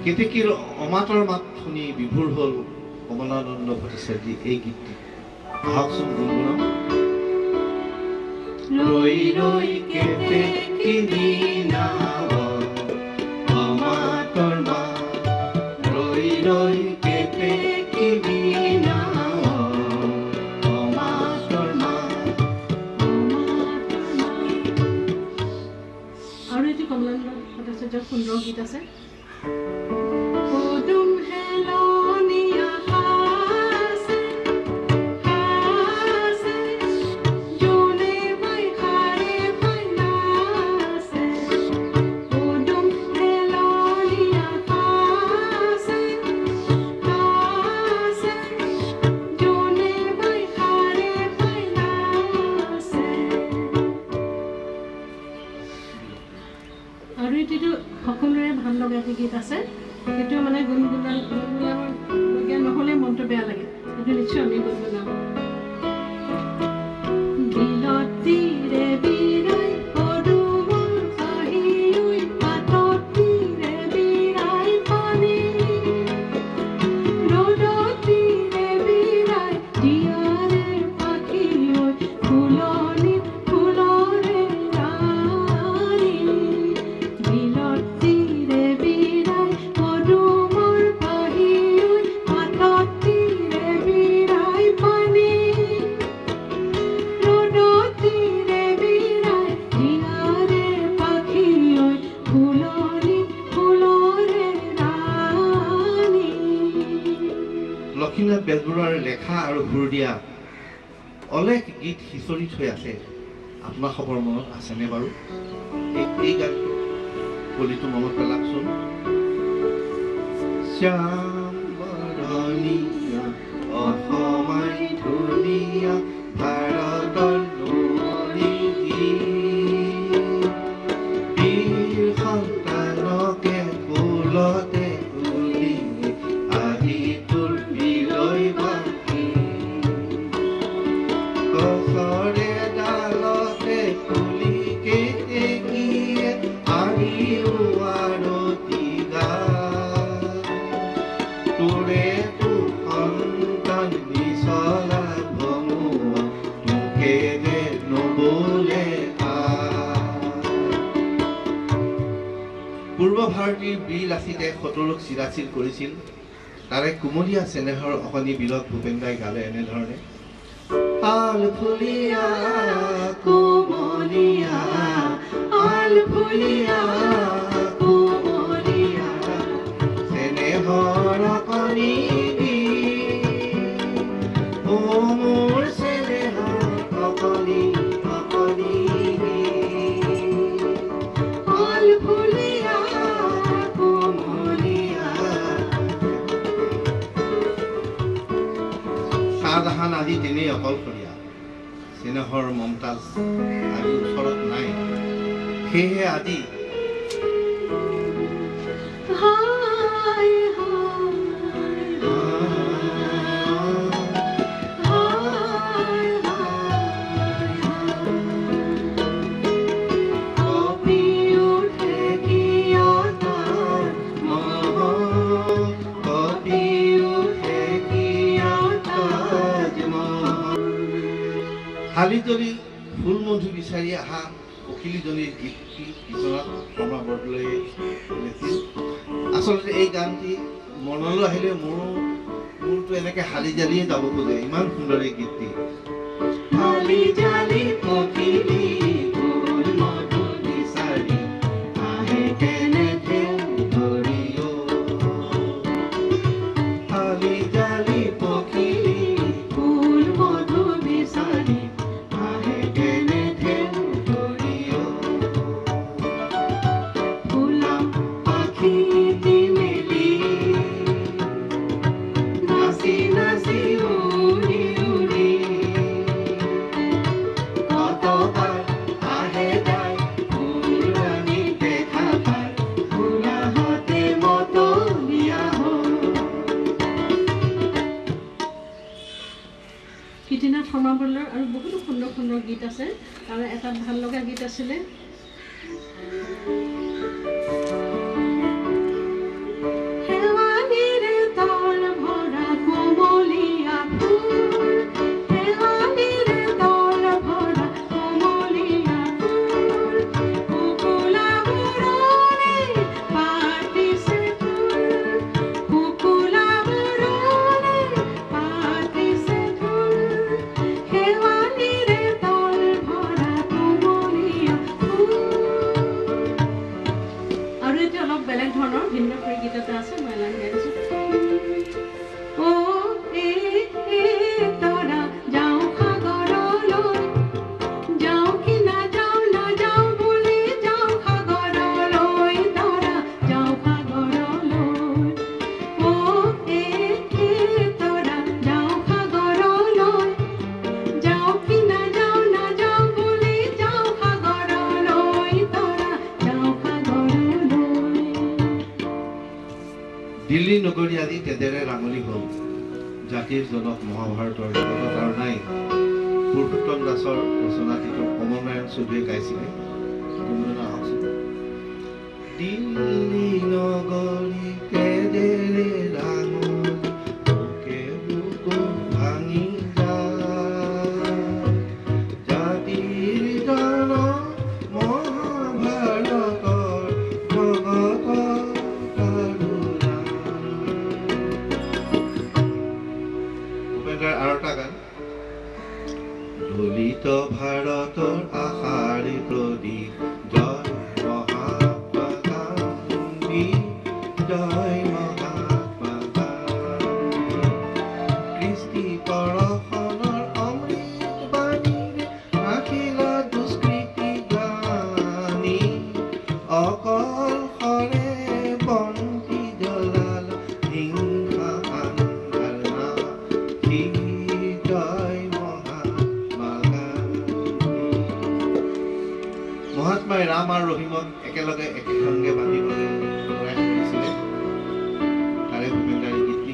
কেতেকীৰ অমাতৰ মাত শুনি বিভোৰ হ'ল কমলানন্দ ভট্টাচাৰ্যী এই গীতটি আহকচোন গুণগুণাম। ৰৈ ৰৈ কেতেকী দিনাব অমাতৰ মাত, ৰৈ ৰৈ কেতেকী দিনাব অমাতৰ মাত। আৰু এটি কমলানন্দ ভট্টাচাৰ্যৰ সুন্দৰ গীত আছে। আৰু এটিটো সকলোৰে ভাল লগা এটি গীত আছে, সেইটো মানে গুণগুণাবলগীয়া নহ'লে মনটো বেয়া লাগে, সেইটো নিশ্চয় আমি গুণগুণাম। বিলতীৰে বিৰাই পদুমৰ পাহি উই পাততীৰে বিৰাই পানী, ৰ'দতীৰে বিৰাই দিয়াৰে পাখি উই ফুলনিত ফুলৰে ৰাণী, বিলতীৰে বিৰাই পদুমৰ পাহি উই পাততীৰে বিৰাই পানী, ৰ'দতীৰে বিৰাই দিয়াৰে পাখি উই ফুলনিত ফুলৰে ৰাণী। লক্ষ্মীনাথ বেজবৰুৱাৰ লেখা আৰু সুৰ দিয়া অলেখ গীত সিঁচৰি থৈ আছে, আপোনাৰ খবৰ মনত আছেনে বাৰু? এই গানটো কলিটো মনত পেলাকচোন। শ্যাম বৰণীয়া অসমাই ধুনীয়া ভাৰতৰ নদী, বীৰ সন্তানকে ফুলতে তুলি আহি তোৰ বিলৈ বাকী, গছৰে ডালতে ফুলি কেতেকীয়ে আহিও আৰতি গায়, তোৰে তো সন্তান নিচলা ভমুৱা তোকে যে নবলে পূৰ্ব ভাৰতীৰ বীৰ লাচিতে শতৰুক চিৰাচিৰ কৰিছিল, তাৰে কুমলীয়া চেনেহৰ অকণি বিলক ভূপেন দাই গালে এনেধৰণে। আল ফুলিয়া কুমলীয়া, আল ফুলিয়া কুমলীয়া, চেনেহৰ অকণি ও মোৰ চেনেহৰ অকণি অকণি, আল ফুলিয়া কুমলীয়া। শ্বাহজাহান আজি তেনেই অকলশৰীয়া, চেনেহৰ মমতাজ আজি ওচৰত নাই, সেয়েহে আজি হালিতলি ফুল মধু বিচাৰি অহা পখিলীজনীৰ গীতটি বিশ্বনাথ শৰ্মা বৰদলৈয়ে লিখিছিল। আচলতে এই গানটি মনলৈ আহিলে মোৰতো এনেকৈ হালি জালিয়ে যাব খোজে, ইমান সুন্দৰ এই গীতটি। হালি জালি পখিলী ফুল মধু বিচাৰি আহে কেনে ঢেউ ধৰি অ, হালি জালি পখিলী ফুল মধু বিচাৰি আহে কেনে ঢেউ ধৰি অ, ফুলাম পাখি দি মেলি নাচি নাচি উৰি উৰি, শৰ্মাবলৰ আৰু বহুতো সুন্দৰ সুন্দৰ গীত আছে আৰু এটা ভাল লগা গীত আছিলে বেলেগ ধৰণৰ ভিন্ন গীত এটা আছে মই লাইন গাইছোঁ ও এ তৰা যাওঁ সাগৰলৈ যাওঁ কি না যাওঁ বুলি যাওঁ সাগৰলৈ তৰা যাওঁ সাগৰলৈ ও এ তৰা যাওঁ সাগৰলৈ যাওঁ কি না যাওঁ বুলি যাওঁ সাগৰলৈ তৰা যাওঁ সাগৰলৈ দিল্লী নগৰী আদি তেজেৰে ৰাঙলী হ'ল জাতিৰ জনক মহাভাৰতৰ জগতৰ নাই পুৰুষোত্তম দাসৰ ৰচনাটিত কমলনাৰায়ণ চৌধুৰীয়ে গাইছিলে দিল্লী নগৰী তেজেৰে ৰাঙলী বুকে বুকু ভাঙি যায় জাতিৰ জনক মহাভাৰতৰ জগতৰ দলিত ভাৰতৰ আশাৰে প্ৰদীপ জয় মহাত্মা গান্ধী জয় মহাত্মা গান্ধী কৃষ্টি পৰশনৰ অমৃত বাণীৰে ৰাখিলা দুষ্কৃতি গানী অকলশৰে বন্তি জ্বলাল হিংসা আন্ধাৰ নাথি জয় মহাত্মাই ৰাম আৰু ৰহিমক একেলগে একেসংগে বান্ধিবলৈ প্ৰয়াস কৰিছিলে তাৰে ভূমিকাৰী গীতটি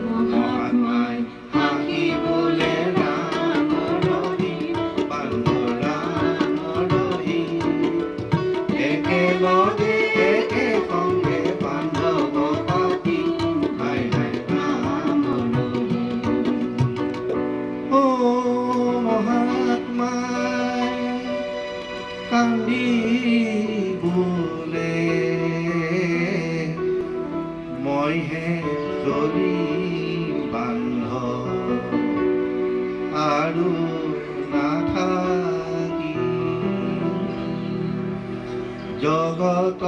মহাত্মাই হাঁহিবলে ৰাম ৰহিম বান্ধ ৰাম ৰহিম একেলগে একেসংগে বান্ধৱ পাতি হাই হাই ৰাম ৰহিম ও মহাত্মা কান্দি বোলে মইহে চলি বান্ধ আৰু নাথাকি জগত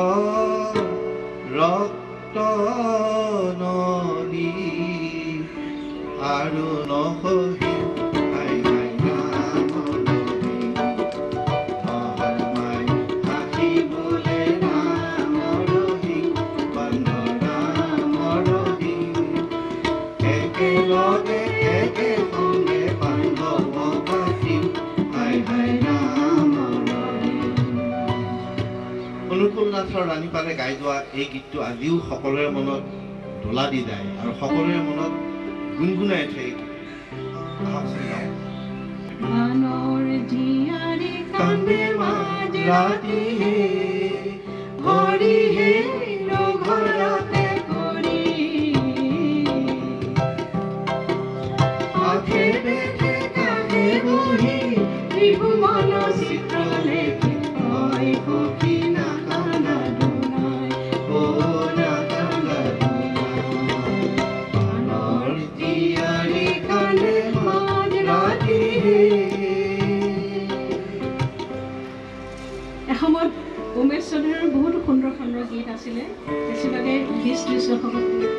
ৰক্ত নদী আৰু নহহি অনুকূল নাথৰ ৰাণীপালে গাই যোৱা এই গীতটো আজিও সকলোৰে মনত দোলা দি যায় আৰু সকলোৰে মনত গুণগুণাই থাকে গানৰ জীয়াৰী কান্দে মাজ ৰাতি ভৰি হে ঘৰতে কৰি আখে দেখে কাহে বহি ত্ৰিভুৱন চিত্ৰ লেখি হয় সখী না কান্দা দুনাই ও না কান্দা দুনাই গানৰ জীয়াৰী কান্দে মাজ ৰাতি এসময়ত উমেশ চৌধুৰীৰ বহুতো সুন্দৰ সুন্দৰ গীত আছিলে বেছিভাগে 20-30 দশকৰ গীত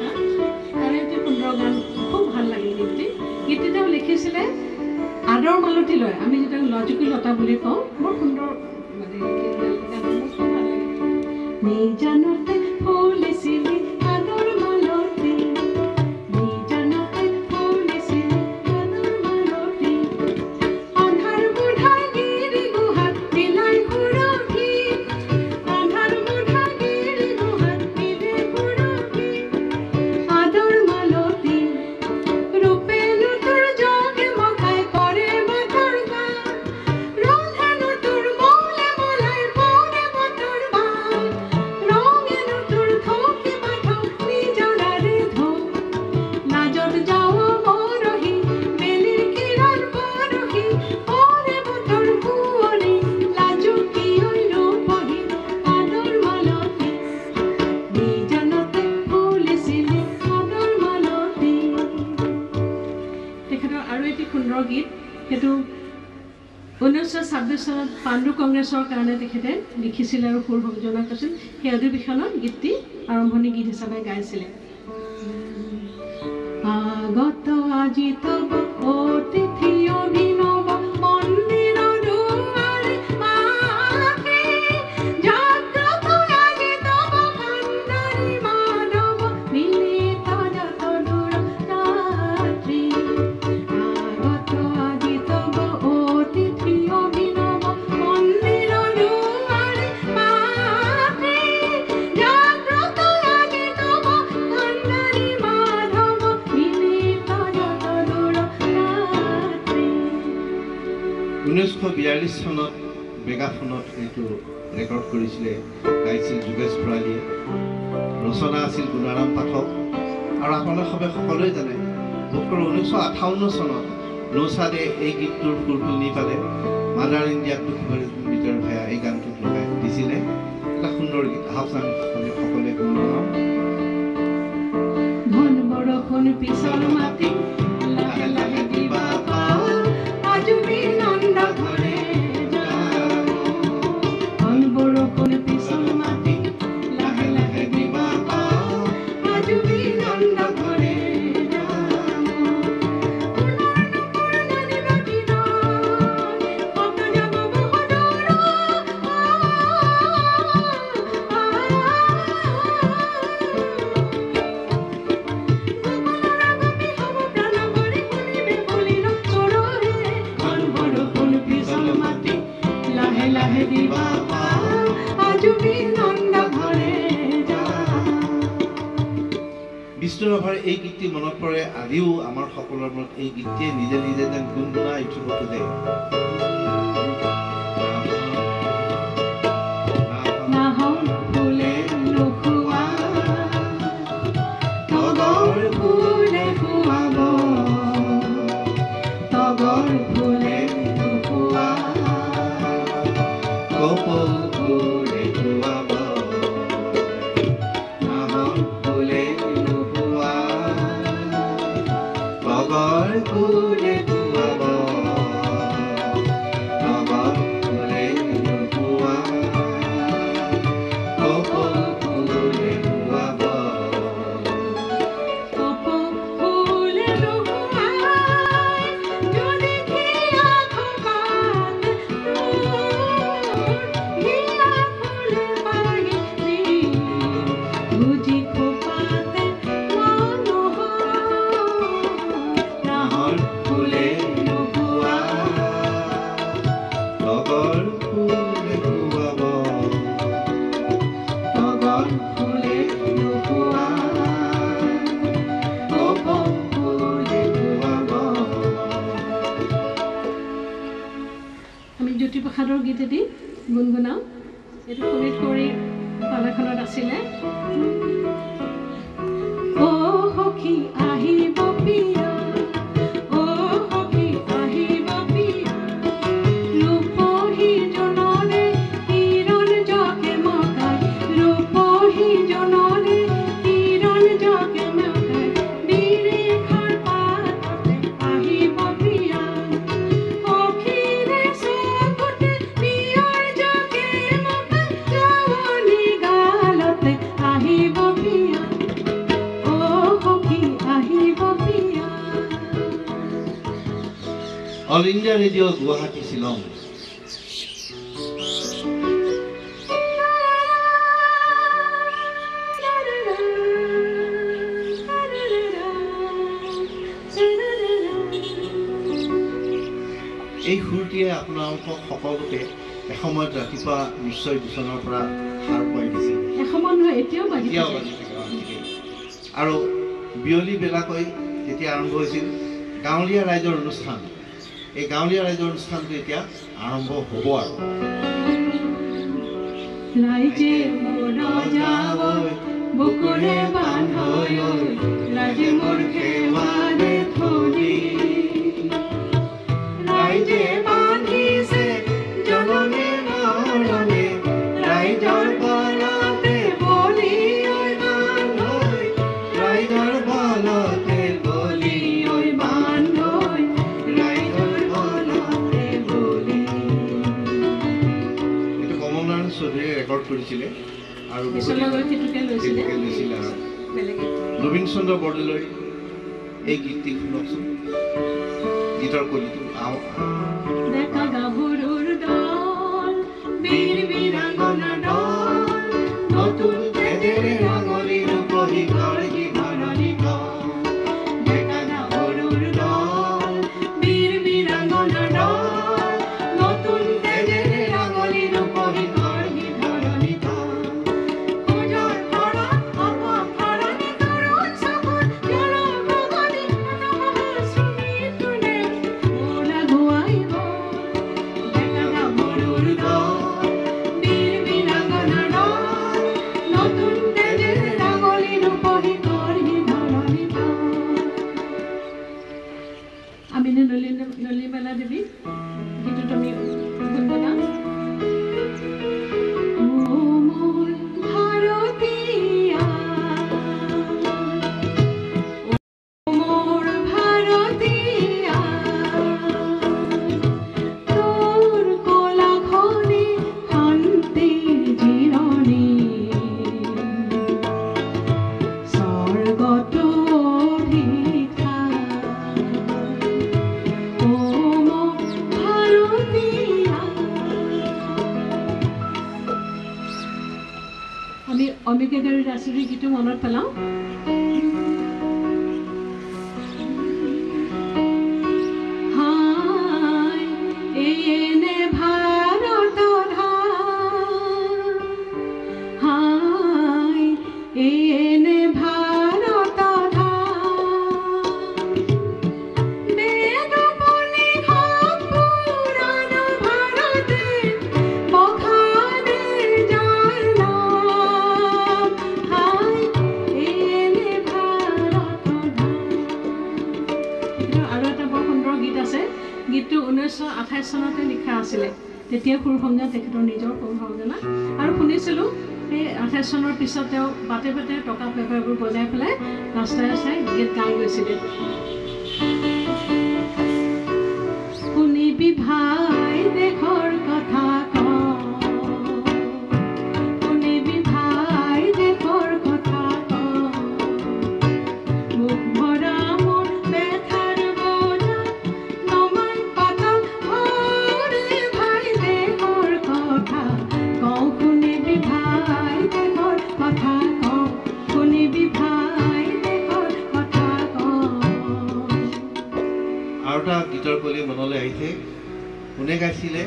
তাৰে এটি সুন্দৰ গান খুব ভাল লাগিল গীতটি তেওঁ লিখিছিলে আদৰ মালতী লয় আমি যেটা লজকি লতা বুলি কওঁ বৰ সুন্দৰ মানে গান খুব ভাল লাগে নিজানতে ফুলিছিলি আদৰ মালতী নিজানতে ফুলিছিলি আদৰ মালতী আন্ধাৰ বুঢ়া গিৰি গুহাত বিলাই সুৰভি আন্ধাৰ বুঢ়া গিৰি গুহাত বিলাই সুৰভি আদৰ মালতী ৰূপে নুত তেখেতৰ আৰু এটি সুন্দৰ গীত, সেইটো 1926 চনত পাণ্ডু কংগ্ৰেছৰ কাৰণে তেখেতে লিখিছিল আৰু সুৰ সংযোজনা কৰিছিল। সেই অধিৱেশনত গীতটি আৰম্ভণি গীত হিচাপে গাইছিলে। আগত আজি তব অতিথি অভিনৱ মন্দিৰ দুৱাৰে মাতে, জাগ্ৰত আজি তব কান্দাৰী মানৱ মিলিত যত দূৰ ৰাত্ৰি। আগত আজি তব অতিথি অভিনৱ মন্দিৰ দুৱাৰে মাতে, জাগ্ৰত আজি তব কান্দাৰী মাধৱ মিলিত যত দূৰ ৰাত্ৰি। 1942 চনত মেগাফোনত এইটো ৰেকৰ্ড কৰিছিলে, গাইছিল যোগেশ ভৰালীয়ে, ৰচনা আছিল গুণাৰাম পাঠক। আৰু আপোনালোকে সকলোৱে জানে, বোধকৰো 1958 চনত নৌচাদে এই গীতটোৰ সুৰটো নি পালে মাদাৰ ইণ্ডিয়াক ভিতৰত ভায়া এই গানটোত লগাই দিছিলে। এটা সুন্দৰ গীত, আহক আমি সকলোৱে গুণগাওঁ। ঘন বৰষুণ পিছল মাটি লাহে লাহে দিবা পাও, আজুবি নন্দ ঘৰে যাও। ঘন বৰষুণ পিছল মাটি লাহে লাহে দিবা পাও, আজুবি নন্দ ঘৰে যাও। পুনৰ নপৰ জানিবা দিনত, কত যাব বহু দূৰ। লাহে দিবা পাও, আজুবি নন্দ ঘৰে যাও। বিষ্ণুৰাভাৰ এই গীতটি মনত পৰে। আজিও আমাৰ সকলোৰে মনত এই গীতটিয়ে নিজে নিজে যেন গুণগুণাই উঠিব খোজে। নাহৰ ফুলে নোখোৱা, তগৰ ফুলে খুৱাব, তগৰ ফুলে নোখোৱা, কপৌ ফুলে খুৱাব, নাহৰ ফুলে নোখোৱা, তগৰ ফুলে খুৱাব, তগৰ ফুলে নোখোৱা, কপৌ ফুলে খুৱাব। কপৌ ফুলে নোখোৱাই যদি ঘিলা খোপাত ঘিলা ফুলে পাহিবি, বুজি খোপাতে নাহৰ ফুলে নোখোৱা, তগৰ ফুলে খুৱাব, তগৰ ফুলে নোখোৱা, কপৌ ফুলে খুৱাব। আমি জ্যোতিপ্ৰসাদৰ গীতেদি গুণগুণাওঁ। এইটো শোণিতপুৰী পালাখনত আছিলে। অ সখী আহিব পিয়া, অ সখী আহিব পিয়া, ৰূপহী জননে কিৰণ জকে মকাই, ৰূপহী জননে কিৰণ জকে মকাই, বিৰিখাৰ পাততে আহিব পিয়া, সখীৰে চকুতে পিয়াৰ জকে মকাই, জৱনী গালতে আহিব পিয়া, অ সখী আহিব পিয়া। All India radio' Guwahati Shillong. এই সুৰটিয়ে আপোনালোকক সকলোকে এসময়ত ৰাতিপুৱা নিশ্চয় বিচনাৰ পৰা সাৰ পুৱাই দিছিল। এসময় নহয়, এতিয়াও বাজি এতিয়াও থাকে। বাজি থাকে, ঠিকেই। আৰু বিয়লি বেলাকৈ যেতিয়া আৰম্ভ হৈছিল গাঁৱলীয়া ৰাইজৰ অনুষ্ঠান, এই গাঁৱলীয়া ৰাইজৰ অনুষ্ঠানটো এতিয়া আৰম্ভ হ'ব। আৰু ৰাইজে মোৰ যাব বুকুৰে বান্ধৈ, ৰাইজে মোৰ সেৱাৰে ধৰি, ৰাইজে বান্ধিছে জনমে মৰণে, ৰাইজৰ বলতে বলি ঐ বান্ধৈ, ৰাইজৰ বলতে বলি ঐ বান্ধৈ। কৰিছিলে আৰু পিছলৈ সেইটোকে লৈছিলে লৈছিলে আৰু বেলেগ নবীন চন্দ্ৰ বৰদলৈ এই গীতটি শুনকচোন গীতৰ কলিটো আও দেখা গাভৰুৰ দল বীৰ বীৰাংগনাৰ দল নতুন তেজেৰে ৰাঙলী ৰূপহী গঢ়ি ধৰণী তল দেখা গাভৰুৰ দল বীৰ বীৰাংগনাৰ দল নতুন তেজেৰে ৰাঙলী ৰূপহী গঢ়ি ধৰণী তল খোজৰ ঘৰত হ'ব ধৰণী তৰুণ চাপত জলৰ বগলী মনোহৰ স্মৃতিৰে মোৰ আগুৱাই গ'ল দেখা গাভৰুৰ দল বীৰ বীৰাংগনাৰ দল নতুন তেজেৰে ৰাঙলী ৰূপহী গঢ়ি ধৰণী তল আমি নলিনীবালা দেৱী গীতটো আমি গুণগুণাম ও মোৰ ভাৰতীয়া ও মোৰ ভাৰতীয়া তোৰ কলাখনি শান্তিৰ জিৰণি স্বৰ্গতো অধিকাৰ ও মোৰ ভাৰতীয়া আমি অমিকেদাৰী দাসীৰ গীতটো মনত পেলাওঁ হাই এনে ভাৰত ধাম হাই এনে ভাৰত ধাম বেদ উপনিষদ পুৰাণ ভাৰতে বখানে যাৰ নাম হাই এনে ভাৰত ধাম আৰু এটা বৰ সুন্দৰ গীত আছে গীতটো 1928 চনতে লিখা আছিলে তেতিয়া সুৰ সংজ্ঞা তেখেতৰ নিজৰ সুৰ সংজ্ঞা আৰু শুনিছিলোঁ এই 28 চনৰ পিছত তেওঁ বাটে বাটে টকা পেপাৰবোৰ বজাই পেলাই ৰাস্তাই ৰাস্তাই গীত গাই গৈছিলে শুনিবি ভাই দেশৰ কথা কওঁ শুনিবি ভাই দেশৰ কথা কওঁ মুখ ভৰা মোৰ বেথাৰ বজা নমান পাতল ভৰে ভাই দেশৰ কথা কওঁ শুনিবি ভাই দেশৰ কথা কওঁ শুনিবি ভাই দেশৰ কথা কওঁ আৰু এটা গীতৰ কলি মনলৈ আহিছে কোনে গাইছিলে